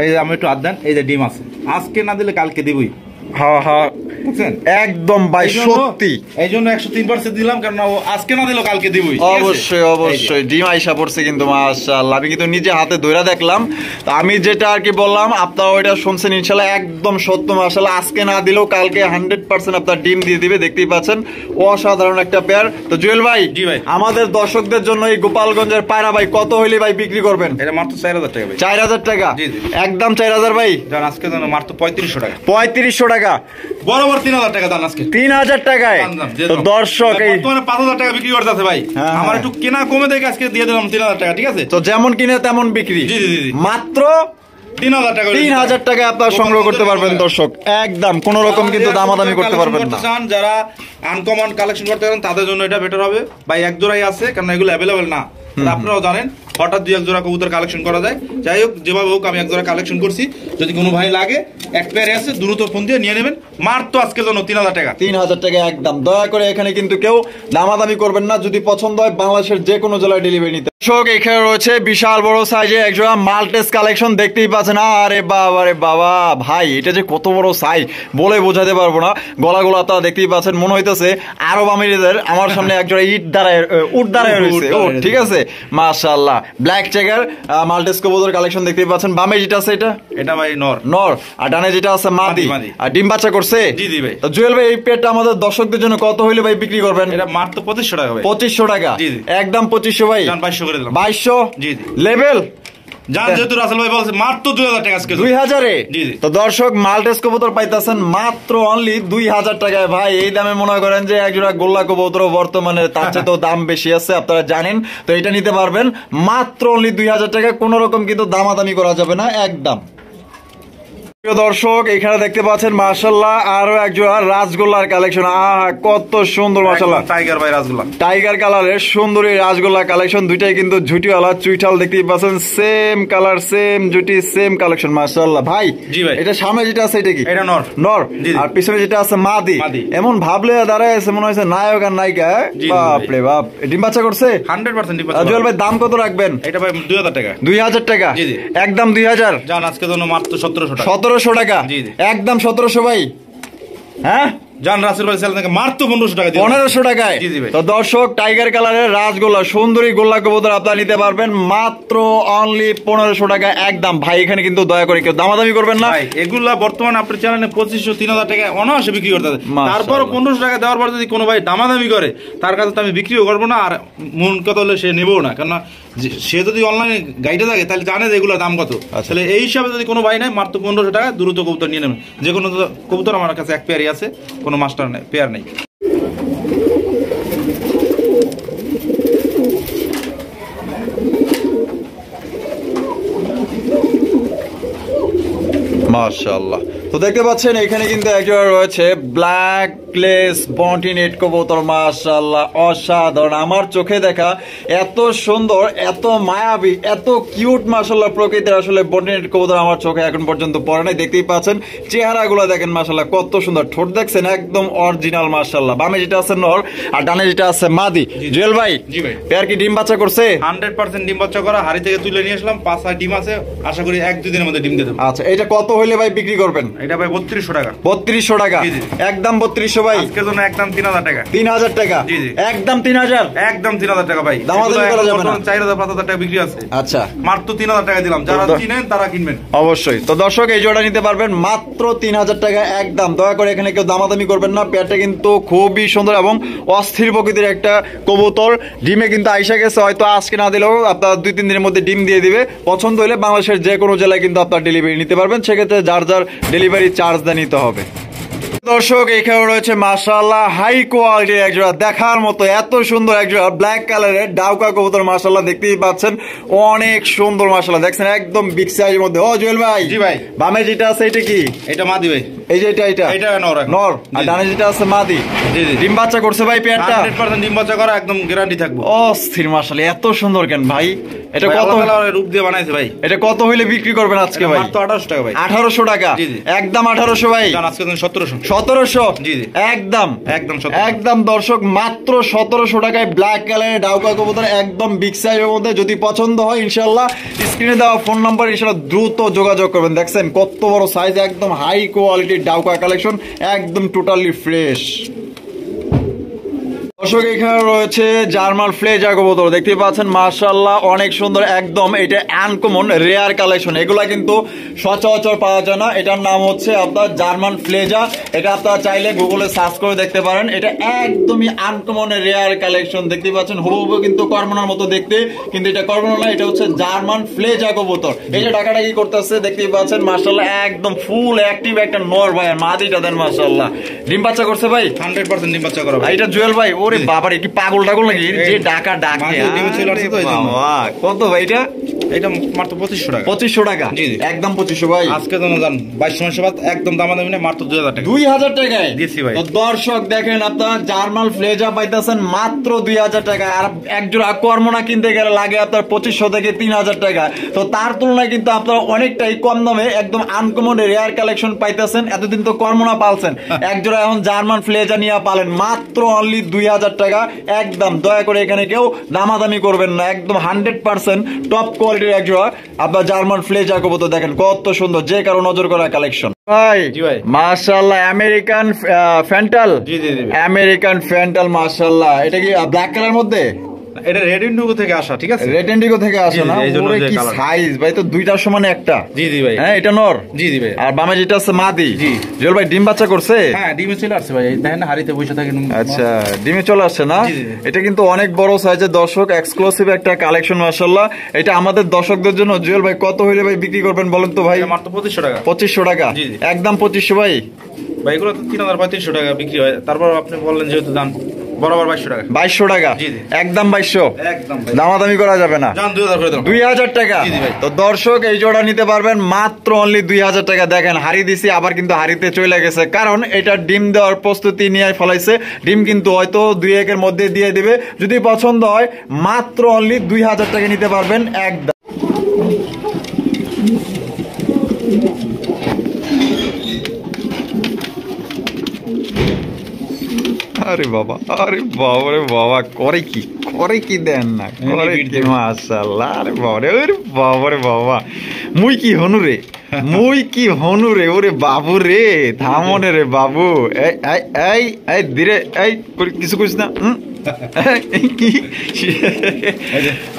S2: এই যে আমি একটু আদান, এই যে ডিম আছে, আজকে না দিলে কালকে দিবই।
S1: হ্যাঁ হ্যাঁ একদম ভাই সত্যি,
S2: এই জন্য ১০৩% দিলাম, কারণ আজকে না দিলে কালকে দিবই।
S1: অবশ্যই অবশ্যই ডিম আইসা পড়ছে কিন্তু মাশাআল্লাহ, আমি কিন্তু নিজে হাতে ধরে দেখলাম। তো আমি যেটা আর কি বললাম আপনারা ওইটা শুনছেন ইনশাআল্লাহ একদম সত্য মাশাআল্লাহ, আজকে না দিলেও কালকে 100% আপনার ডিম দিয়ে দিবে, দেখতেই পাচ্ছেন অসাধারণ একটা পেয়ার। তো জুয়েল ভাই
S2: জি ভাই
S1: আমাদের দর্শকদের জন্য এই গোপালগঞ্জের পায়রা ভাই কত হইলে ভাই বিক্রি করবেন?
S2: এটা মাত্র ৪০০০ টাকা ভাই।
S1: ৪০০০ টাকা একদম ৪০০০ ভাই,
S2: জান আজকে জানো মাত্র ৩৫০০ টাকা।
S1: ৩৫০০ টাকা
S2: বরাবর ৩০০০ টাকা দাম, আজকে
S1: ৩০০০ টাকায়। তো দর্শক এই
S2: বর্তমানে ৫০০০ টাকা বিক্রি করতে আছে ভাই, আমার একটু কেনা কমে দেখে আজকে দিয়ে দিলাম ৩০০০ টাকা, ঠিক আছে?
S1: তো যেমন কিনে তেমন বিক্রি।
S2: জি জি জি
S1: মাত্র
S2: ৩০০০ টাকা,
S1: ৩০০০ টাকা আপনারা সংগ্রহ করতে পারবেন দর্শক, একদম কোন রকম কিন্তু দামাদামি করতে পারবেন না।
S2: যারা আনকমন কালেকশন করতে চান তাদের জন্য এটা বেটার হবে ভাই, এক জোড়াই আছে কারণ এগুলো অ্যাভেলেবেল না, আপনারাও জানেন হঠাৎ ২-১ জোড়া কবুতর কালেকশন করা যায়। যাই হোক যেভাবে হোক আমি এক জোড়া কালেকশন করছি, যদি কোনো ভাই লাগে এক পেয়ারে আছে দ্রুত ফোন দিয়ে নিয়ে নেবেন, মাত্র আজকের জন্য ৩০০০ টাকা।
S1: ৩০০০ টাকা একদম, দয়া করে এখানে কিন্তু কেউ দামাদামি করবেন না, যদি পছন্দ হয় বাংলাদেশের যে কোনো জেলায় ডেলিভারি নিতে। দর্শক এখানে রয়েছে বিশাল বড় সাইজে একজোড়া মাল্টেস কালেকশন, দেখতেই পাচ্ছেন। আরে বাবা রে বাবা ভাই এটা যে কত বড় সাইজ বলে বোঝাতে পারবো না, গলাগুলো আপনারা দেখতেই পাচ্ছেন, মনে হইতেছে আরব আমিরাতের আমার সামনে একজোড়া উট দাঁড়ায় রয়েছে। ও ঠিক আছে মাশাআল্লাহ ব্ল্যাক চেকার মাল্টেস কবুতর কালেকশন দেখতেই পাচ্ছেন। বামে যেটা আছে এটা ভাই নর, আর ডানে যেটা আছে মাদি, আর ডিম বাচ্চা করছে।
S2: জি জি ভাই।
S1: তো জুয়েল ভাই এই পেটটা আমাদের দর্শকদের জন্য কত হইলে ভাই বিক্রি করবেন?
S2: এটা মাত্র ২৫০০ টাকা ভাই।
S1: ২৫০০ টাকা একদম ২৫০০ ভাই,
S2: ২২০০ করে দিলাম।
S1: ২২০০
S2: জি জি
S1: লেভেল
S2: জান, যেহেতু রাসেল ভাই বলছে মাত্র ২০০০ টাকা আজকে
S1: ২০০০-এ।
S2: জি জি।
S1: তো দর্শক মাল্টেস কবুতর পাইতেছেন মাত্র অনলি ২০০০ টাকায় ভাই, এই দামে মনে করেন যে একজোড়া গোল্লা কবুতর বর্তমানে তার চেয়ে তো দাম বেশি আছে আপনারা জানেন, তো এটা নিতে পারবেন মাত্র অনলি ২০০০ টাকা, কোন রকম কিন্তু দামাদামি করা যাবে না একদম। দর্শক এখানে দেখতে পাচ্ছেন মাশাআল্লাহ আরো একজোড়া রাসগোল্লার কালেকশন, কত সুন্দর মাশাআল্লাহ
S2: টাইগার ভাই রাসগোল্লা,
S1: টাইগার কালারের সুন্দর এই রাসগোল্লা কালেকশন, দুইটাই কিন্তু ঝুটিওয়ালা চুইঠাল দেখতেই পাচ্ছেন, সেম কালার সেম জুটি সেম কালেকশন মাশাআল্লাহ। ভাই
S2: জি ভাই
S1: এটা সামনে যেটা আছে এটা কি?
S2: এটা নর,
S1: নর, আর পিছনে যেটা আছে মাদি। এমন ভাবলে দাঁড়ায় আছে মনে হচ্ছে নায়ক আর নায়িকা। বাপ রে বাপ, ডিম বাচ্চা করছে
S2: 100% ডিম বাচ্চা।
S1: জুয়েল ভাই দাম কত রাখবেন?
S2: এটা ভাই ২০০০ টাকা।
S1: ২০০০ টাকা একদম ২০০০
S2: জান আজকে জন্য মাত্র ১৭০০ টাকা।
S1: ১৭০০ টাকা একদম ১৭০০ ভাই। হ্যাঁ
S2: জান রাসেল ভাই সেল থেকে মাত্র 1500 টাকা দিই।
S1: 1500 টাকায়।
S2: জি জি ভাই।
S1: তো দর্শক টাইগার কালারের রাজগোল্লা সুন্দরী গোল্লা কবুতর আপনারা নিতে পারবেন মাত্র অনলি 1500 টাকা একদম। ভাই এখানে কিন্তু দয়া করে কেউ দামাদামি করবেন না
S2: ভাই, এগুলা বর্তমানে আপনার চ্যানেলে 2500 3000 টাকা অনায়াসে বিক্রি করতে হবে। তারপর 1500 টাকা দেওয়ার পর যদি কোনো ভাই দামাদামি করে তার কাছে তো আমি বিক্রিও করবো না, আর মন কত হলে সে নেবও না, কারণ সে যদি অনলাইনে গাইডে থাকে তাহলে জানে যে এগুলোর দাম কত। তাহলে এই হিসাবে যদি কোনো ভাই নেয় মাত্র 1500 টাকা দ্রুত কবুতর নিয়ে নেবেন। যে কোনো কবুতর আমার কাছে এক পেয়ারই আছে, কোনো মাস্টার নেই, পেয়ার নেই।
S1: মাশাআল্লাহ। তো দেখতে পাচ্ছেন এখানে কিন্তু একজোড়া রয়েছে ব্ল্যাক প্লেস বন্টি নেট কবুতর। মাশাআল্লাহ অসাধারণ, আমার চোখে দেখা এত সুন্দর, এত মায়াবী, এত কিউট মাশাআল্লাহ প্রকৃতির আসলে বন্টি নেট কবুতর আমার চোখে এখন পর্যন্ত পড়ে নাই। দেখতেই পাচ্ছেন চেহারাগুলো দেখেন মাশাআল্লাহ কত সুন্দর, ঠোঁট দেখছেন একদম অরিজিনাল মাশাআল্লাহ। বামে যেটা আছে নর আর ডানে যেটা আছে মাদি। জুয়েল ভাই,
S2: জি ভাই,
S1: পেয়ার কি ডিম বাচ্চা করছে?
S2: 100% ডিম বাচ্চা করা, হাড়ি থেকে তুলে নিয়ে আসলাম, 5-6 ডিম আছে, আশা করি 1-2 দিনের মধ্যে ডিম দিয়ে দেব।
S1: আচ্ছা, এটা কত হইলে ভাই বিক্রি করবেন?
S2: এটা ভাই 3200 টাকা।
S1: 3200 টাকা একদম। 3200 ভাই
S2: আজকের জন্য একদম 3000 টাকা।
S1: 3000 টাকা
S2: জি জি
S1: একদম 3000
S2: একদম 3000 টাকা ভাই।
S1: দামাদামি করা যাবে না।
S2: 4000-5000 টাকা বিক্রি আছে।
S1: আচ্ছা,
S2: মাত্র 3000 টাকা দিলাম, যারা চিনেন তারা কিনবেন
S1: অবশ্যই। তো দর্শক এই জোড়া নিতে পারবেন মাত্র 3000 টাকা একদম। দয়া করে এখানে কেউ দামাদামি করবেন না। পেয়ারটা কিন্তু খুবই সুন্দর এবং অস্থির প্রকৃতির একটা কবুতর। ডিমে কিন্তু আইসা গেছে, হয়তো আজকে না দিলেও আপনার 2-3 দিনের মধ্যে ডিম দিয়ে দিবে। পছন্দ হলে বাংলাদেশের যে কোনো জেলায় কিন্তু আপনার ডেলিভারি নিতে পারবেন, সেক্ষেত্রে যার যার ডেলিভারি চার্জ দিয়ে নিতে হবে। দর্শক এখানে রয়েছে মাশাআল্লাহ হাই কোয়ালিটির একজোড়া দেখার মতো এত সুন্দর একজোড়া ব্ল্যাক কালারের ডাউকা কবুতর। মাশাআল্লাহ দেখতেই পাচ্ছেন অনেক সুন্দর মাশাআল্লাহ, দেখছেন একদম বিগ সাইজের মধ্যে। ও জুয়েল ভাই।
S2: জি ভাই।
S1: বামে যেটা আছে এটা কি?
S2: এটা মাদি ভাই।
S1: এই যে এটা
S2: নর।
S1: নর আর ডানে যেটা আছে মাদি।
S2: জি জি।
S1: ডিম বাচ্চা করছে ভাই পেয়ারটা?
S2: 100% ডিম বাচ্চা করা, একদম গ্যারান্টি থাকবে।
S1: অস্থির মাশাআল্লাহ, এত সুন্দর কেন ভাই? এটা কত
S2: রূপ দিয়ে বানাইছে ভাই?
S1: এটা কত হইলে বিক্রি করবেন আজকে ভাই?
S2: মাত্র 1800 টাকা ভাই।
S1: 1800 টাকা একদম। 1800 ভাই।
S2: আজকে 1700।
S1: 1700
S2: জি জি
S1: একদম
S2: একদম
S1: একদম। দর্শক মাত্র 1700 টাকায় ব্ল্যাক কালারের ডাউকা কবুতর একদম বিগ সাইজের মধ্যে। যদি পছন্দ হয় ইনশাআল্লাহ স্ক্রিনে দেওয়া ফোন নাম্বার ইনশাআল্লাহ দ্রুত যোগাযোগ করবেন। দেখছেন কত বড় সাইজ, একদম হাই কোয়ালিটির ডাউকা কালেকশন, একদম টোটালি ফ্রেশ। দর্শক এখানে রয়েছে জার্মান ফ্লেজা কবুতর, দেখতে পাচ্ছেন মাশাআল্লাহ অনেক সুন্দর একদম। এটা আনকমন রেয়ার কালেকশন, এগুলা কিন্তু সচরাচর পাওয়া যায় না। এটার নাম হচ্ছে আপনার জার্মান ফ্লেজা। এটা আপনারা চাইলে গুগলে সার্চ করে দেখতে পারেন। এটা একদমই আনকমন রেয়ার কালেকশন, দেখতে পাচ্ছেন হুবহু কিন্তু কর্মনার মতো দেখতে, কিন্তু এটা কর্মনা না, এটা হচ্ছে জার্মান ফ্লেজা কবুতর। এই যে ডাকাডাকি করতেছে দেখতেই পাচ্ছেন মাশাআল্লাহ একদম ফুল অ্যাক্টিভ একটা নর ভাই। আর মাদিটা দেন মাশাআল্লাহ। ডিম বাচ্চা করছে ভাই?
S2: 100% ডিম বাচ্চা করা ভাই।
S1: এটা জুয়েল ভাই ওরে বাবার কি পাগল টাগল নাকি যে ডাকা ডাকে? কত ভাই এটা?
S2: এটা মাত্র 2500 টাকা।
S1: 2500 টাকা একদম 2500 ভাই।
S2: আজকে তো জান 22 মাসের বাদ একদম দামাদামি না, মাত্র 2000 টাকা।
S1: 2000 টাকায়
S2: দিছি ভাই।
S1: তো দর্শক দেখেন আপনারা জার্মান ফ্লেজা পাইতেছেন মাত্র 2000 টাকা। আর একজোড়া কর্মনা কিনতে গেলে লাগে আপনার 2500 থেকে 3000 টাকা। তো তার তুলনায় কিন্তু আপনারা অনেকটাই কম দামে একদম আনকমন রেয়ার কালেকশন পাইতেছেন। এতদিন তো কর্মনা পালছেন, একজোড়া এখন জার্মান ফ্লেজা নিয়ে পালেন মাত্র অনলি 2000 টাকা একদম। দয়া করে এখানে কেউ দামাদামি করবেন না, একদম 100% টপ কোয়ালিটির একজোড়া আপনার জার্মান ফ্লেজা কবুতর। দেখেন কত সুন্দর, যে কারো নজর করা কালেকশন ভাই। মাশাআল্লাহ আমেরিকান ফ্যান্টাল। আমেরিকান ফ্যান্টাল মাশাআল্লাহ। এটা কি ব্ল্যাক কালার মধ্যে?
S2: এটা রেড ইন্ডিগো থেকে আসা, ঠিক আছে?
S1: রেড ইন্ডিগো থেকে আসা না? ওরে কি সাইজ ভাই, তো দুইটার সমান একটা।
S2: জি জি ভাই।
S1: হ্যাঁ এটা নর।
S2: জি জি ভাই।
S1: আর বামে যেটা আছে মাদি। জি জুয়েল ভাই ডিম বাচ্চা করছে?
S2: হ্যাঁ ডিমে চলে আসছে ভাই, দেখেন হাড়িতে বসে থাকে।
S1: আচ্ছা ডিমে চলে আসছে না? এটা কিন্তু অনেক বড় সাইজের দর্শক, এক্সক্লুসিভ একটা কালেকশন মাশাআল্লাহ। এটা আমাদের দর্শকদের জন্য। জুয়েল ভাই কত হইলে ভাই বিক্রি করবেন বলেন তো ভাই?
S2: মাত্র 2500 টাকা।
S1: 2500 টাকা একদম। 2500 ভাই।
S2: ভাই এগুলো তো 3500 টাকা বিক্রি হয়, তারপর আপনি বললেন যেহেতু দাম বরাবর 2200 টাকা।
S1: 2200 টাকা একদম। 2200
S2: একদম
S1: দামাদামি করা যাবে না। 2000 টাকা। তো দর্শক এই জোড়া নিতে পারবেন মাত্র অনলি 2000 টাকা। দেখেন হাড়ি দিছি, আবার কিন্তু হাড়িতে চলে গেছে, কারণ এটা ডিম দেওয়ার প্রস্তুতি নিয়ে ফেলাইছে। ডিম কিন্তু হয়তো 2-1 এর মধ্যে দিয়ে দিবে। যদি পছন্দ হয় মাত্র অনলি 2000 টাকা নিতে পারবেন একদম। আরে বাবা, আরে বাবা রে বাবা, করে কি দেন না, করে কি মাশাআল্লাহ। আরে বাবা রে, আরে বাবা রে বাবা, মুই কি হনু রে। মুই কি হনু রে, ওরে বাবু রে, থামনে রে বাবু, এই এই এই ধীরে, এই কিছু করিস না।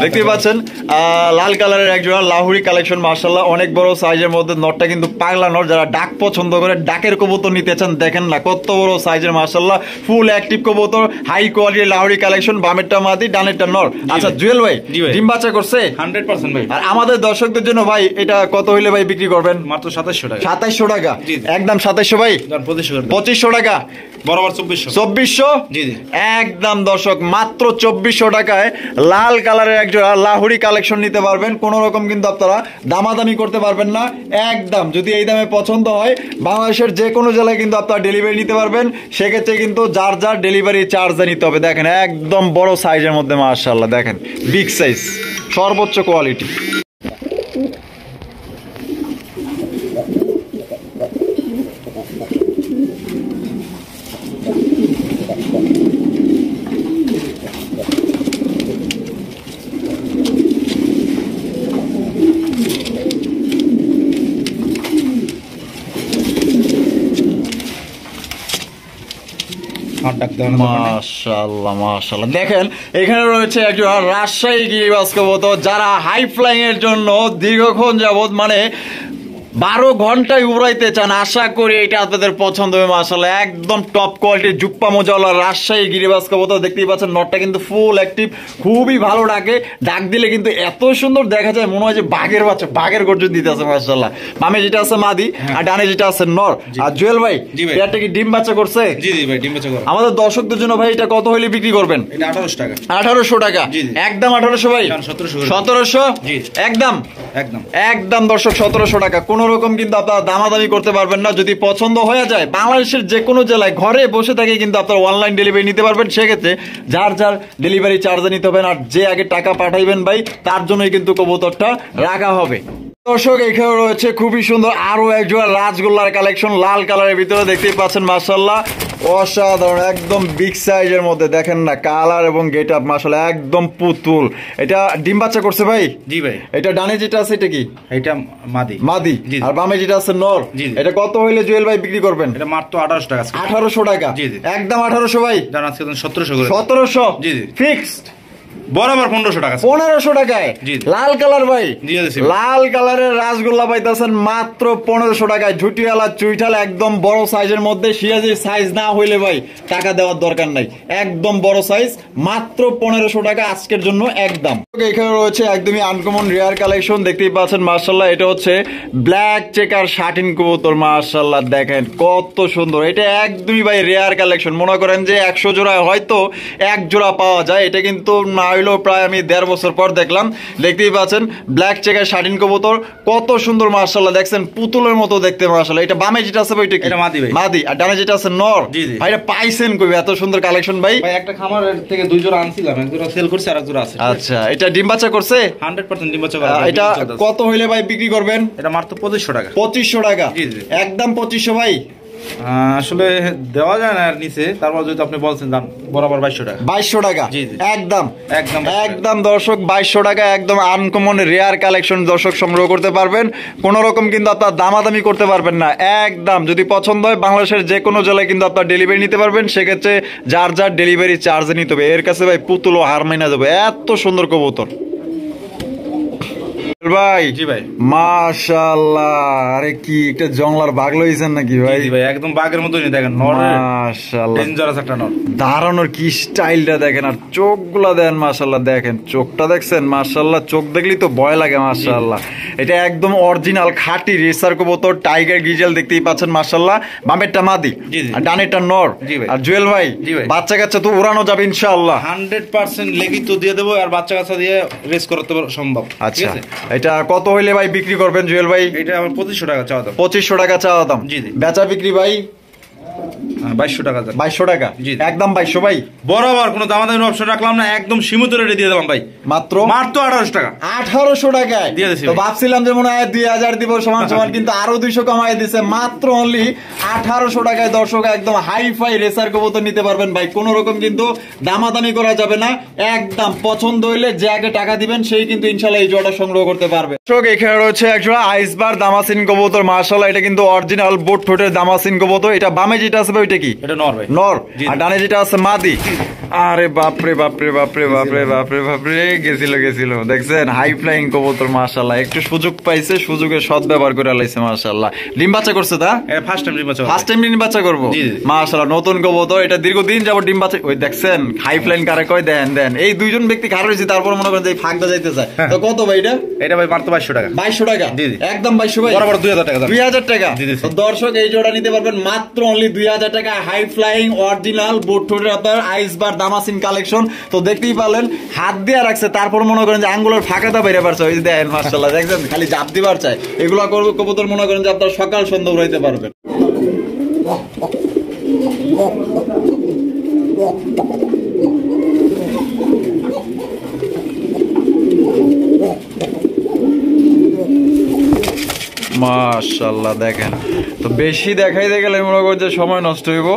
S1: দেখতে পাচ্ছেন লাল কালারের একজোড়া লাহুরি কালেকশন, মাশাআল্লাহ অনেক বড় সাইজের মধ্যে। নটটা কিন্তু পাগলা নট, যারা ডাক পছন্দ করে, ডাকের কবুতর নিতে চান, দেখেন না কত বড় সাইজের, মাশাআল্লাহ ফুল অ্যাক্টিভ কবুতর, হাই কোয়ালিটি লাহুরি কালেকশন। বামেরটা মাদি, ডানেরটা নর। আচ্ছা জুয়েল ভাই, ডিম বাচ্চা করছে
S2: 100% ভাই।
S1: আর আমাদের দর্শকদের জন্য ভাই এটা কত হইলে ভাই বিক্রি করবেন?
S2: মাত্র 2700 টাকা।
S1: 2700 টাকা, একদম 2700 ভাই, 2500 টাকা,
S2: বরাবর 2400।
S1: 2400
S2: জি জি,
S1: একদম দর্শক মাত্র 2400 টাকায় লাল কালারের একজোড়া লাহুরি কালেকশন নিতে পারবেন। কোন রকম কিন্তু আপনারা দামাদামি করতে পারবেন না, একদম যদি এই দামে পছন্দ হয় বাংলাদেশের যে কোনো জেলায় কিন্তু আপনারা ডেলিভারি নিতে পারবেন। সেক্ষেত্রে কিন্তু যার যার ডেলিভারি চার্জ নিতে হবে। দেখেন একদম বড় সাইজের মধ্যে, মাশাআল্লাহ দেখেন বিগ সাইজ, সর্বোচ্চ কোয়ালিটি। মাশাআল্লাহ মাশাআল্লাহ, দেখেন এখানে রয়েছে একজন রাজশাহী গিরিবাজ কবুতর, যারা হাই ফ্লাইং এর জন্য দীর্ঘক্ষণ যাবত মানে 12 ঘন্টায় উড়াইতে চান। আশা করি এটা আপনাদের পছন্দ হবে। মাশাআল্লাহ একদম টপ কোয়ালিটির জুপ্পা মোজাওয়ালা রাজশাহী গিরিবাজ কবুতর, দেখতেই পাচ্ছেন নটটা কিন্তু ফুল অ্যাক্টিভ, খুবই ভালো ডাকে। ডাক দিলে কিন্তু এত সুন্দর দেখা যায়, মনে হয় যে বাঘের বাচ্চা, বাঘের গর্জন দিতে আছে। মাশাআল্লাহ বামে যেটা আছে মাদি আর ডানে যেটা আছে নর। আর জুয়েল ভাই, এটা কি ডিম বাচ্চা করছে?
S2: জি জি ভাই, ডিম বাচ্চা করে।
S1: আমাদের দর্শকদের জন্য ভাই এটা কত হইলে বিক্রি করবেন?
S2: এটা 1800 টাকা।
S1: 1800 টাকা, একদম 1800 ভাই, 1700 একদম, একদম একদম দর্শক 1700 টাকা। কোন রকম কিন্তু আপনারা দামাদামি করতে পারবেন না। যদি পছন্দ হয়ে যায় বাংলাদেশের যে কোনো জেলায় ঘরে বসে থেকে কিন্তু আপনারা অনলাইন ডেলিভারি নিতে পারবেন। সেক্ষেত্রে যার যার ডেলিভারি চার্জ নিতে হবে, আর যে আগে টাকা পাঠাইবেন ভাই তার জন্যই কিন্তু কবুতরটা রাখা হবে। দর্শক এখানে রয়েছে খুবই সুন্দর আরো একজোড়া রাজগোল্লার কালেকশন, লাল কালারের ভিতরে, দেখতেই পাচ্ছেন মাশাআল্লাহ অসাধারণ, একদম বিগ সাইজের মধ্যে। দেখেন না কালার এবং গেট আপ, মাশাআল্লাহ একদম পুতুল। এটা ডিম বাচ্চা করছে ভাই?
S2: জি ভাই।
S1: এটা ডানে যেটা আছে এটা কি?
S2: এটা মাদি।
S1: মাদি। আর বামে যেটা আছে নর। এটা কত হইলে জুয়েল ভাই বিক্রি করবেন?
S2: এটা মাত্র 1800 টাকা।
S1: 1800 টাকা, একদম 1800 ভাই।
S2: জান আজকে 1700 করে।
S1: 1700
S2: জি জি,
S1: ফিক্সড।
S2: বরাবর 1500 টাকা।
S1: 1500 টাকায় লাল কালার ভাই, লাল কালারের রাসগোল্লা পাইতেছেন মাত্র 1500 টাকায়। ঝুটিওয়ালা চুইঠাল, একদম বড় সাইজের মধ্যে। সিরাজির সাইজ না হইলে ভাই টাকা দেওয়ার দরকার নাই, একদম বড় সাইজ, মাত্র 1500 টাকা আজকের জন্য একদম। এখানে রয়েছে একদমই আনকমন রেয়ার কালেকশন, দেখতেই পাচ্ছেন মাশাআল্লাহ। এটা হচ্ছে ব্ল্যাক চেকার শাটিন কবুতর, মাশাআল্লাহ দেখেন কত সুন্দর। এটা একদমই ভাই রেয়ার কালেকশন। মনে করেন যে 100 জোড়ায় হয়তো 1 জোড়া পাওয়া যায়। এটা কিন্তু না হইলেও প্রায় আমি 1.5 বছর পর দেখলাম। দেখতেই পাচ্ছেন ব্ল্যাক চেকার শাটিন কবুতর, কত সুন্দর মাশাআল্লাহ, দেখছেন পুতুলের মতো দেখতে মাশাআল্লাহ। এটা বামে যেটা আছে ভাই এটা কি? এটা মাদি ভাই। মাদি। আর ডানে যেটা আছে নর। ভাই এটা পাইছেন কই এত সুন্দর কালেকশন ভাই?
S2: ভাই একটা খামার থেকে 2 জোড়া আনছিলাম, এক জোড়া সেল করছি আর এক জোড়া আছে।
S1: আচ্ছা, এটা ডিম বাচ্চা করছে?
S2: 100% ডিম বাচ্চা করে।
S1: এটা কত হইলে ভাই বিক্রি করবেন?
S2: এটা মাত্র 2500 টাকা।
S1: 2500 টাকা, একদম 2500 ভাই।
S2: আসলে দেওয়া যায় না আর নিচে, তারপর যদি আপনি বলছেন দাম বরাবর 2200 টাকা।
S1: 2200 টাকা, একদম
S2: একদম
S1: একদম দর্শক 2200 টাকা, একদম আনকমন রেয়ার কালেকশন দর্শক সংগ্রহ করতে পারবেন। কোন রকম কিন্তু আপনার দামাদামি করতে পারবেন না, একদম যদি পছন্দ হয় বাংলাদেশের যে কোনো জেলায় কিন্তু আপনার ডেলিভারি নিতে পারবেন। সেক্ষেত্রে যার যার ডেলিভারি চার্জ নিতে হবে। এর কাছে ভাই পুতুল ও হার মাইনা যাবে, এত সুন্দর কবুতর ভাই। জি ভাই, মাশাআল্লাহ। আরে কি একটা জংলার বাঘ লইছেন নাকি ভাই?
S2: জি ভাই, একদম বাঘের মতই দেখেন,
S1: মাশাআল্লাহ
S2: ডেঞ্জারাস একটা নর।
S1: দাঁড়ানোর কি স্টাইলটা দেখেন, আর চোখগুলা দেন মাশাআল্লাহ, দেখেন চোখটা দেখছেন মাশাআল্লাহ, চোখ দেখলেই তো ভয় লাগে মাশাআল্লাহ। এটা একদম অরিজিনাল খাঁটি রেসার কবুতর, টাইগার গিজেল, দেখতেই পাচ্ছেন মাশাআল্লাহ। বামেরটা মাদি আর ডানেরটা নর। আর জুয়েল ভাই, বাচ্চা কাচ্চা তো উড়ানো যাবে ইনশাআল্লাহ?
S2: 100% লেগি তো দিয়ে দেবো, আর বাচ্চা কাচ্চা দিয়ে রেস করতে সম্ভব।
S1: আচ্ছা, এটা কত হইলে ভাই বিক্রি করবেন জুয়েল ভাই?
S2: এটা আমার 2500 টাকা চাওয়া দাম।
S1: 2500 টাকা চাওয়া দাম। বেচা বিক্রি ভাই
S2: 2200 টাকা।
S1: 2200 টাকা একদম 2200 ভাই,
S2: বরাবর কোনো দামাদামি অপশন রাখলাম না, একদম সীমিত রেটে দিয়ে দিলাম ভাই, মাত্র 1800 টাকা।
S1: 1800 টাকায় দিয়ে দিছি। তো ভাবছিলাম যে মনে হয় 2000 দিব সমান সমান, কিন্তু আরো 200 কমাই দিছে, মাত্র অনলি 1800 টাকায় দর্শক একদম হাইফাই রেসার কবুতর নিতে পারবেন ভাই। কোন রকম কিন্তু দামাদামি করা যাবে না, একদম পছন্দ হইলে যে আগে টাকা দিবেন সেই কিন্তু ইনশাআল্লাহ এই জোড়াটা সংগ্রহ করতে পারবে। দর্শক এখানে রয়েছে একজোড়া আইসবার দামাসিন কবুতর, মাশাআল্লাহ এটা কিন্তু অরিজিনাল বোট ঠোঁটের দামাসিন কবুতর। এটা বামে যেটা আছে ভাই ওইটা কি?
S2: এটা নর ভাই,
S1: নর। আর ডানে যেটা আছে মাদি। আরে বাপরে বাপরে বাপরে বাপরে বাপরে বাপরে, গেছিল দেখছেন হাই ফ্লাইং কবুতর মাশাআল্লাহ। একটু সুযোগ পাইছে, সুযোগের সদ্ব্যবহার করে লাইছে মাশাআল্লাহ। ডিম বাচ্চা করছে তা?
S2: এটা ফার্স্ট টাইম ডিম বাচ্চা,
S1: ফার্স্ট টাইম ডিম বাচ্চা করব মাশাআল্লাহ। নতুন কবুতর, এটা দীর্ঘদিন যাবত ডিম বাচ্চা। ওই দেখছেন হাই ফ্লাইং কারে কয়, দেন এই দুইজন ব্যক্তি কার হইছে, তারপর মনে করেন যে ফাঁকটা যাইতে চায়। তো কত ভাই এটা?
S2: এটা ভাই মাত্র 2200 টাকা।
S1: 2200 টাকা একদম 2200 ভাই,
S2: বরাবর 2000 টাকা।
S1: 2000 টাকা। তো দর্শক এই জোড়া নিতে পারবেন মাত্র অনলি 2000 টাকা। হাই ফ্লাইং অরিজিনাল বোট ঠোঁটের আপনার আইসবার দামাসিন কালেকশন। তো দেখতেই পারলেন হাত দিয়ে রাখছে, তারপর মনে করেন যে আঙ্গুলের ফাঁকাটা বাইরে পারছে। ওই দেখেন মাশাআল্লাহ, দেখছেন খালি জাপ দিবার চাই। এগুলা কবুতর মনে করেন যে আপনার সকাল সন্ধ্যা উড়াইতে পারবেন। মাশাআল্লাহ দেখেন, তো বেশি দেখাইতে গেলে মনে করেন যে সময় নষ্ট হইব।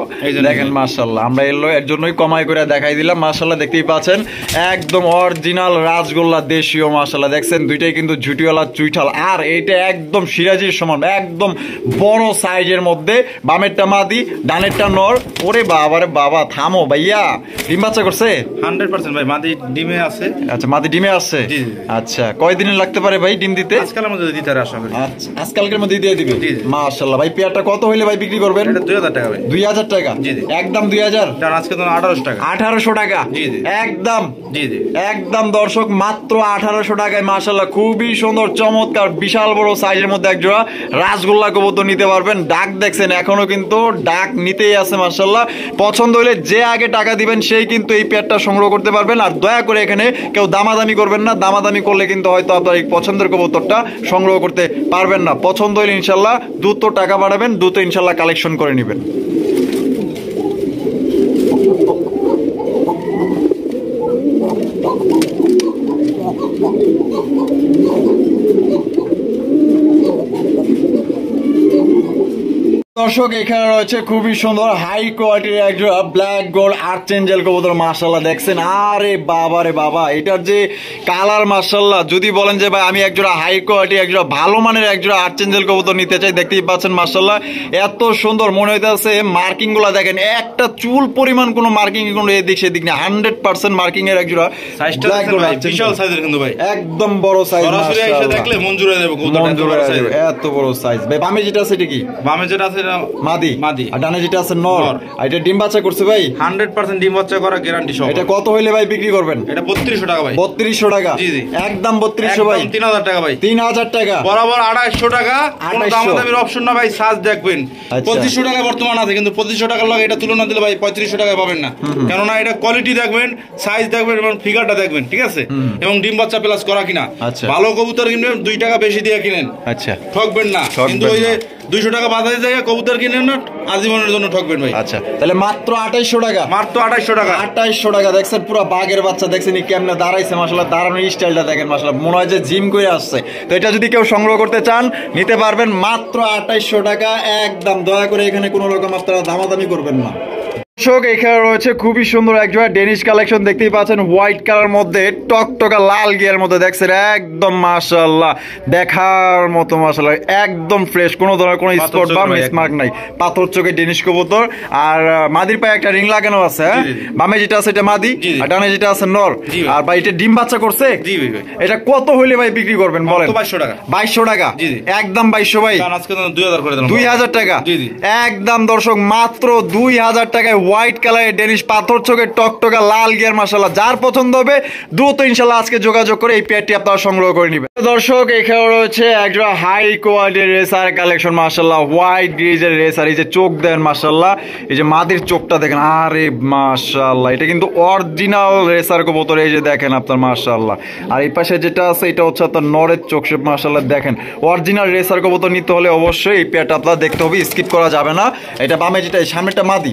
S1: দেখেন মাশাআল্লাহ, আমরা এর জন্যই কমাই করে দেখাই দিলাম। মাশাআল্লাহ দেখতেই পাচ্ছেন একদম অরিজিনাল রাজগোল্লা দেশীয় মাশাআল্লাহ। দেখছেন দুইটাই কিন্তু ঝুটিওয়ালা চুইঠাল, আর এইটা একদম সিরাজির সমান, একদম বড় সাইজের মধ্যে। বামেরটা মাদি, ডানেরটা নর। ওরে বাবা রে বাবা, থামো ভাইয়া। ডিম বাচ্চা করছে
S2: 100% ভাই, মাদি ডিমে আছে।
S1: আচ্ছা মাদি ডিমে আছে। আচ্ছা কয়দিন লাগতে পারে ভাই ডিম দিতে?
S2: আজকালের মধ্যে দিতে পারে আশা করি।
S1: আচ্ছা আজকালকের মধ্যে দিয়ে দিবে মাশাআল্লাহ। ভাই পেয়ারটা কত হইলে ভাই বিক্রি করবেন?
S2: এটা 2000 টাকা ভাই।
S1: 2000 টাকা একদম 2000।
S2: কারণ আজকে তো 1800 টাকা।
S1: 1800 টাকা একদম। একদম দর্শক মাত্র 1800 টাকায় মাশাআল্লাহ খুবই সুন্দর চমৎকার বিশাল বড় সাইজের মধ্যে এক জোড়া রাজগোল্লা কবুতর নিতে পারবেন। ডাক দেখছেন এখনো কিন্তু ডাক নিতেই আছে মাশাআল্লাহ। পছন্দ হলে যে আগে টাকা দিবেন সেই কিন্তু এই পেয়ারটা সংগ্রহ করতে পারবেন। আর দয়া করে এখানে কেউ দামাদামি করবেন না, দামাদামি করলে কিন্তু হয়তো আপনার এই পছন্দের কবুতরটা সংগ্রহ করতে পারবেন না। পছন্দ হলে ইনশাল্লাহ দ্রুত টাকা বাড়াবেন, দ্রুত ইনশাল্লাহ কালেকশন করে নেবেন। দর্শক এখানে রয়েছে খুবই সুন্দর হাই কোয়ালিটির একজোড়া ব্ল্যাক গোল্ড আর্চেঞ্জেল কবুতর মাশাআল্লাহ। দেখছেন আরে বাবা রে বাবা, এটার যে কালার মাশাআল্লাহ। যদি বলেন যে ভাই আমি একজোড়া হাই কোয়ালিটি একজোড়া ভালো মানের একজোড়া আর্চেঞ্জেল কবুতর নিতে চাই, দেখতেই পাচ্ছেন মাশাআল্লাহ এত সুন্দর মনে হইতেছে। মার্কিং গুলা দেখেন, একটা চুল পরিমাণ কোনো মার্কিং কোনো এদিক সেদিক না, 100% মার্কিং এর একজোড়া
S2: বিশাল সাইজের কিন্তু ভাই,
S1: একদম বড় সাইজ।
S2: সরাসরি এসে দেখলে মন জুড়ে যাবে কবুতরটা,
S1: এত বড় সাইজ। ভাই বামে যেটা আছে এটা কি?
S2: বামে যেটা আছে
S1: মাদি, আর ডানে যেটা আছে নর। আর এটা ডিম বাচ্চা করছে ভাই
S2: 100% ডিম বাচ্চা করা গ্যারান্টি সহ।
S1: এটা কত হইলে ভাই বিক্রি করবেন? এটা
S2: 3200 টাকা ভাই।
S1: 3200 টাকা একদম 3200 ভাই।
S2: 3000 টাকা ভাই।
S1: 3000 টাকা
S2: বরাবর 2800 টাকা। কোনো দামাদামির অপশন না ভাই, সাজ দেখবেন। 2500 টাকা বর্তমান আছে, কিন্তু 2500 টাকার লগে এটা তুলনা দিলে ভাই 3500 টাকা পাবেন না। কেননা এটা কোয়ালিটি দেখবেন, সাইজ দেখবেন এবং ফিগারটা দেখবেন, ঠিক আছে? এবং ডিম বাচ্চা প্লাস করা কিনা। ভালো কবুতর কিনবেন 2 টাকা বেশি দিয়ে কিনেন, আচ্ছা ঠকবেন না। কিন্তু ওই যে 200 টাকা বাজারে যায় কবুতর কিনেন না, আজীবনের জন্য ঠকবেন ভাই।
S1: আচ্ছা তাহলে মাত্র 2800 টাকা।
S2: মাত্র 2800 টাকা।
S1: 2800 টাকা। দেখছেন পুরো বাঘের বাচ্চা, দেখছেন কেমনে দাঁড়াইছে মাশাআল্লাহ। দাঁড়ানোর স্টাইলটা দেখেন মাশাআল্লাহ, মনে হয় যে জিম করে আসছে। তো এটা যদি কেউ সংগ্রহ করতে চান নিতে পারবেন মাত্র 2800 টাকা একদম। দয়া করে এখানে কোনো রকম আপনারা দামাদামি করবেন না। দর্শক এখানে রয়েছে খুবই সুন্দর একজোড়া ডেনিশ কালেকশন, দেখতেই পাচ্ছেন হোয়াইট কালার মধ্যে টকটকা লাল গিয়ার মধ্যে। দেখছেন একদম মাশাআল্লাহ দেখার মতো মাশাআল্লাহ, একদম ফ্রেশ, কোনো ধরনের কোনো স্পট বা মিসমার্ক নাই। পাথর চোখে ডেনিশ কবুতর। আর মাদির পায়ে একটা রিং লাগানো আছে। বামে যেটা আছে এটা মাদি, আর ডানে যেটা আছে নর। আর ভাই এটা ডিম বাচ্চা করছে। এটা কত হইলে ভাই বিক্রি করবেন বলেন?
S2: 2200 টাকা।
S1: 2200 টাকা একদম 2200 ভাই।
S2: আজকে 2000 করে দিলাম।
S1: 2000 টাকা একদম। দর্শক মাত্র 2000 টাকায় হোয়াইট কালারের ডেনিশ পাথর চোখের টকটকা লাল গিয়ার মাশাআল্লাহ, যার পছন্দ হবে দ্রুত ইনশাআল্লাহ আজকে যোগাযোগ করে এই পেয়ারটি আপনারা সংগ্রহ করে নেবেন। দর্শক এখানে রয়েছে একটা হাই কোয়ালিটির রেসার কালেকশন মাশাআল্লাহ, হোয়াইট গ্রিজের রেসার। এই যে চোখ দেন মাশাআল্লাহ, এই যে মাদির চোখটা দেখেন, আরে মাশাআল্লাহ এটা কিন্তু অরিজিনাল রেসার কবুতর। এই যে দেখেন আপনার মাশাআল্লাহ। আর এই পাশে যেটা আছে এটা হচ্ছে আপনার নরের চোখ শেপ মাশাআল্লাহ। দেখেন অরিজিনাল রেসার কবুতর নিতে হলে অবশ্যই এই পেয়ারটা আপনারা দেখতে হবে, স্কিপ করা যাবে না। এটা বামে যেটা, সামনেটা মাদি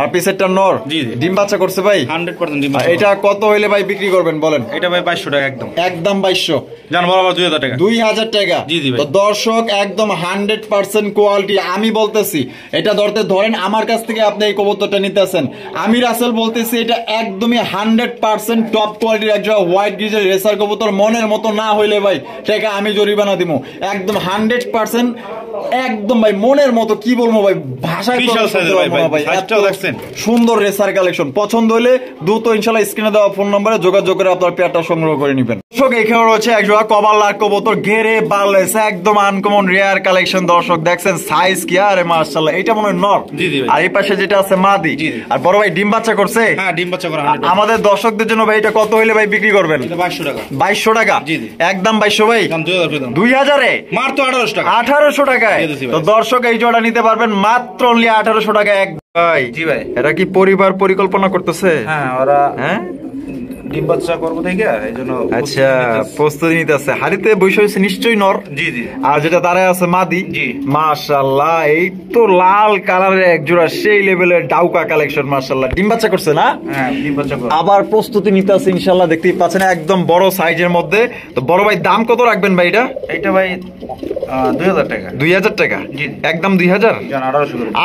S1: আর পিছেরটা নর। ডিম বাচ্চা করছে ভাই
S2: 100% ডিম বাচ্চা।
S1: এটা কত হইলে ভাই বিক্রি করবেন বলেন?
S2: এটা ভাই 2200 টাকা একদম।
S1: একদম 2200
S2: জান বরাবর 2000 টাকা।
S1: 2000 টাকা। তো দর্শক একদম 100% কোয়ালিটি আমি বলতেছি, এটা ধরেন আমার কাছ থেকে আপনি এই কবুতরটা নিতেছেন, আমি রাসেল বলতেছি এটা একদমই 100% টপ কোয়ালিটির একটা হোয়াইট গ্রিজের রেসার কবুতর। মনের মতো না হইলে ভাই টাকা আমি জরিমানা দিব। একদম 100% একদম ভাই মনের মতো, কি বলবো ভাই ভাষায় সুন্দর রেসার কালেকশন। পছন্দ হলে দ্রুত ইনশাআল্লাহ স্ক্রিনে দেওয়া ফোন নম্বরে যোগাযোগ করে আপনার পেয়ারটা সংগ্রহ করে নেবেন। দর্শক এখানে রয়েছে একজোড়া কবাল্লার কবুতর, ঘেরে বাড়লেছে একদম আনকমন রেয়ার কালেকশন। দর্শক দেখছেন সাইজ কি, আরে মাশাআল্লাহ এটা মনে হয় নর। আর এই পাশে যেটা আছে মাদি। আর বড় ভাই ডিম বাচ্চা করছে?
S2: হ্যাঁ ডিম বাচ্চা করা।
S1: আমাদের দর্শকদের জন্য ভাই এটা কত হইলে ভাই বিক্রি করবেন?
S2: 2200 টাকা।
S1: 2200 টাকা একদম 2200 ভাই। 2000 এ
S2: মাত্র 1800 টাকা।
S1: 1800 টাকায়। তো দর্শক এই জোড়া নিতে পারবেন মাত্র অনলি 1800 টাকা। এক ভাই
S2: জি ভাই,
S1: এরা কি পরিবার পরিকল্পনা করতেছে?
S2: হ্যাঁ ওরা ডিম বাচ্চা করবো থেকে এইজন্য
S1: আচ্ছা প্রস্তুতি নিতেছে। হাড়িতে বসে হয়েছে নিশ্চয়ই নর।
S2: জি জি।
S1: আর যেটা দাঁড়ায় আছে মাদি।
S2: জি
S1: মাশাআল্লাহ এই তো লাল কালারের এক জোড়া সেই লেভেলের ডাউকা কালেকশন মাশাআল্লাহ। ডিম বাচ্চা করছে না?
S2: হ্যাঁ ডিম বাচ্চা করে
S1: আবার প্রস্তুতি নিতেছে ইনশাআল্লাহ, দেখতেই পাচ্ছেন একদম বড় সাইজের মধ্যে। তো বড় ভাই দাম কত রাখবেন ভাই এটা?
S2: এটা ভাই 2000 টাকা।
S1: 2000 টাকা একদম 2000।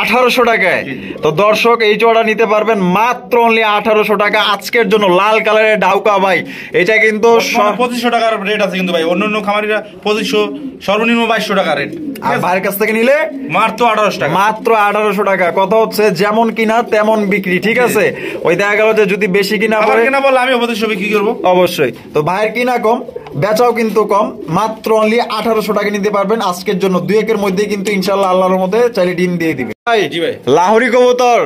S2: 1800
S1: টাকায়। তো দর্শক এই জোড়া নিতে পারবেন মাত্র অনলি 1800 টাকা আজকের জন্য। লাল কালারের ডাউকা ভাই, এটা কিন্তু
S2: 2500 টাকার রেট আছে কিন্তু ভাই, অন্যান্য খামারিরা 2500 সর্বনিম্ন 2200 টাকা রেট।
S1: আর ভাইয়ের কাছ থেকে নিলে
S2: মাত্র 1800 টাকা।
S1: মাত্র 1800 টাকা। কথা হচ্ছে যেমন কিনা তেমন বিক্রি, ঠিক আছে? ওই দেখা গেল যে যদি বেশি কিনা পড়ে,
S2: কিনা বললে আমি 2500 বিক্রি করব
S1: অবশ্যই। তো ভাইয়ের কিনা কম, বেচাও কিন্তু কম। মাত্র অনলি 1800 টাকা নিতে পারবেন আজকের জন্য। 2-1 মধ্যে কিন্তু ইনশাআল্লাহ আল্লাহর মধ্যে চাইলে ডিম দিয়ে দিবে।
S2: জি ভাই
S1: লাহোরি কবুতর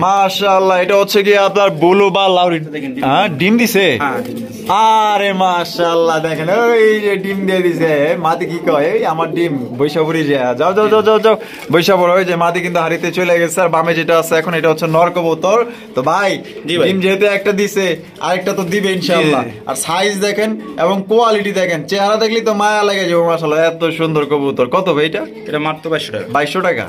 S1: মাশাআল্লাহ, এটা হচ্ছে কি আপনার বুলু বা লাহোরি। হ্যাঁ ডিম দিছে। আরে মাশাআল্লাহ দেখেন ওই যে ডিম দিয়ে দিছে। মাদি কি কয় আমার ডিম বৈশাপুরি যায়। যাও যাও যাও যাও যাও বৈশাপুর। ওই যে মাদি কিন্তু হাড়িতে চলে গেছে। আর বামে যেটা আছে এখন এটা হচ্ছে নর কবুতর। তো ভাই ডিম যেহেতু একটা দিছে আরেকটা তো দিবে ইনশাআল্লাহ। আর সাইজ দেখেন এবং কোয়ালিটি দেখেন, চেহারা দেখলি তো মায়া লাগে যাবে মাশাআল্লাহ, এত সুন্দর কবুতর। কত ভাই এটা?
S2: এটা মাত্র 2200 টাকা।
S1: 2200 টাকা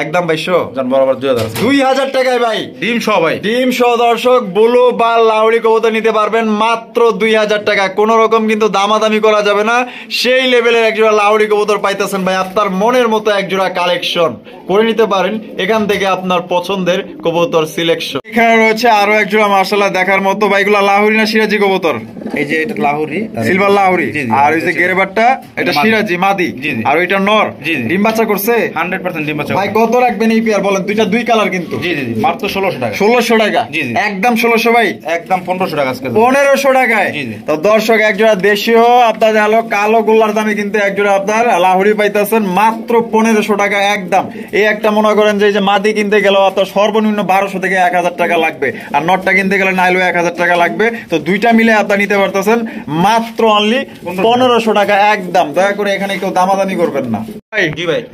S1: একদম 2200।
S2: জান বরাবর 2000।
S1: 2000 টাকায় ভাই
S2: ডিম সহ ভাই,
S1: ডিম সহ। দর্শক বুলু বা লাউড়ি কবুতর নিতে পারবেন মাত্র 2000 টাকা। কোন রকম কিন্তু দামাদামি করা যাবে না। সেই লেভেলের একজোড়া লাউড়ি কবুতর পাইতেছেন ভাই, আপনার মনের মতো একজোড়া কালেকশন করে নিতে পারেন এখান থেকে আপনার পছন্দের কবুতর সিলেকশন। এখানে রয়েছে আরো একজোড়া মাশাআল্লাহ দেখার মতো ভাই। এগুলা লাহুরি না সিরাজি কবুতর?
S2: এই যে এটা লাহুরি,
S1: সিলভার লাহুরি। আর ওই যে গেরেবারটা এটা সিরাজি মাদি। আর ওইটা নর। ডিম বাচ্চা করছে
S2: 100% ডিম বাচ্চা।
S1: ভাই কত রাখবেন এই পেয়ার বলেন? দুইটা দুই কালার কিন্তু।
S2: জি জি মাত্র 1600 টাকা।
S1: 1600 টাকা একদম 1600 ভাই।
S2: একদম 1500 টাকা আজকে।
S1: 1500 টাকায়। তো দর্শক একজোড়া দেশীয় আপনার হলো কালো গোল্লার দামে কিন্তু একজোড়া আপনার লাহুরি পাইতেছেন মাত্র 1500 টাকা একদম। এই একটা মনে করেন যে মাদি কিনতে গেলেও আপনার সর্বনিম্ন 1200 থেকে 1000 টাকা লাগবে। আর নটটা কিনতে গেলে নাইলেও 1000 টাকা লাগবে। তো দুইটা মিলে আপনার নিতে পারতেছেন মাত্র অনলি 1500 টাকা একদম। দয়া করে এখানে কেউ দামাদামি করবেন না ভাই।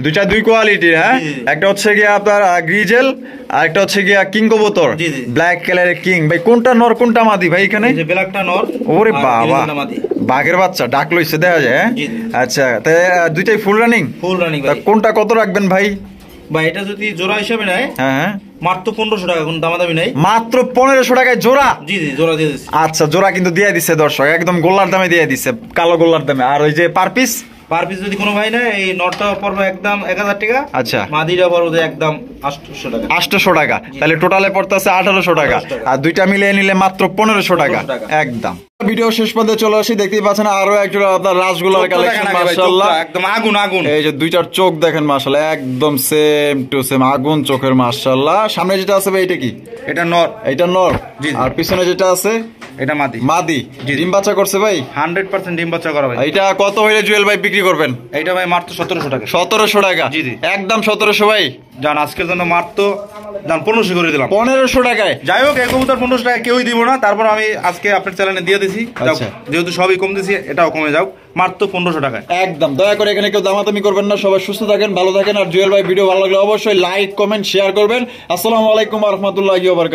S1: দুইটা দুই কোয়ালিটির। হ্যাঁ একটা হচ্ছে গিয়ে আপনার গ্রিজেল আর একটা হচ্ছে গিয়ে কিং কবুতর, ব্ল্যাক কালারের কিং। ভাই কোনটা নর কোনটা মাদি ভাই এখানে?
S2: ব্ল্যাকটা নর।
S1: ওরে বাবা বাঘের বাচ্চা ডাক লইছে দেখা যায়। আচ্ছা তাই দুইটাই ফুল রানিং?
S2: Full running.
S1: কোনটা কত রাখবেন ভাই?
S2: ভাই এটা যদি জোড়া হিসেবে নেয়
S1: হ্যাঁ
S2: মাত্র 1500 টাকা, কোন দামাদামি নাই।
S1: মাত্র 1500 টাকায় জোড়া?
S2: জি জি জোড়া দিয়ে দিচ্ছি।
S1: আচ্ছা জোড়া কিন্তু দিয়ে দিচ্ছে দর্শক, একদম গোল্লার দামে দিয়ে দিচ্ছে, কালো গোল্লার দামে। আর ওই যে পার পিস
S2: যদি কোনো ভাই না এই নটটা পড়বে একদম 1000 টাকা।
S1: আচ্ছা
S2: মাদিটা পড়বে একদম 800 টাকা।
S1: 800 টাকা। তাহলে টোটালে পড়তেছে 1800 টাকা। আর দুইটা মিলিয়ে নিলে মাত্র 1500 টাকা একদম। ভিডিও শেষ পর্যন্ত চলে আসি, দেখতেই পাচ্ছেন আরো একজোড়া আপনার রাসগোল্লার কালেকশন মাশাআল্লাহ,
S2: একদম আগুন আগুন।
S1: এই যে দুইটার চোখ দেখেন মাশাআল্লাহ একদম সেম টু সেম আগুন চোখের মাশাআল্লাহ। সামনে যেটা আছে ভাই এটা কি?
S2: এটা নর।
S1: এটা নর। আর পিছনে যেটা আছে
S2: এটা মাদি।
S1: মাদি। ডিম বাচ্চা করছে ভাই?
S2: 100% ডিম বাচ্চা করা ভাই।
S1: এটা কত হইলে জুয়েল ভাই বিক্রি করবেন?
S2: এটা ভাই মাত্র 1700 টাকা।
S1: 1700 টাকা
S2: জি জি
S1: একদম 1700 ভাই।
S2: জান আজকের জন্য মাত্র দাম 1500 করে দিলাম।
S1: 1500 টাকায়।
S2: যাই হোক এই কবুতর 1500 টাকা কেউই দিব না, তারপর আমি আজকে আপনার চ্যানেলে দিয়ে দিছি। যেহেতু সবই কম দিছি, এটাও কমে যাও, মাত্র 1500 টাকায়।
S1: একদম দয়া করে এখানে কেউ দামাদামি করবেন না। সবাই সুস্থ থাকেন, ভালো থাকেন। আর জুয়েল ভাই ভিডিও ভালো লাগলে অবশ্যই লাইক, কমেন্ট, শেয়ার করবেন। আসসালামু আলাইকুম ওয়া রাহমাতুল্লাহি ওয়া বারাকাতুহু।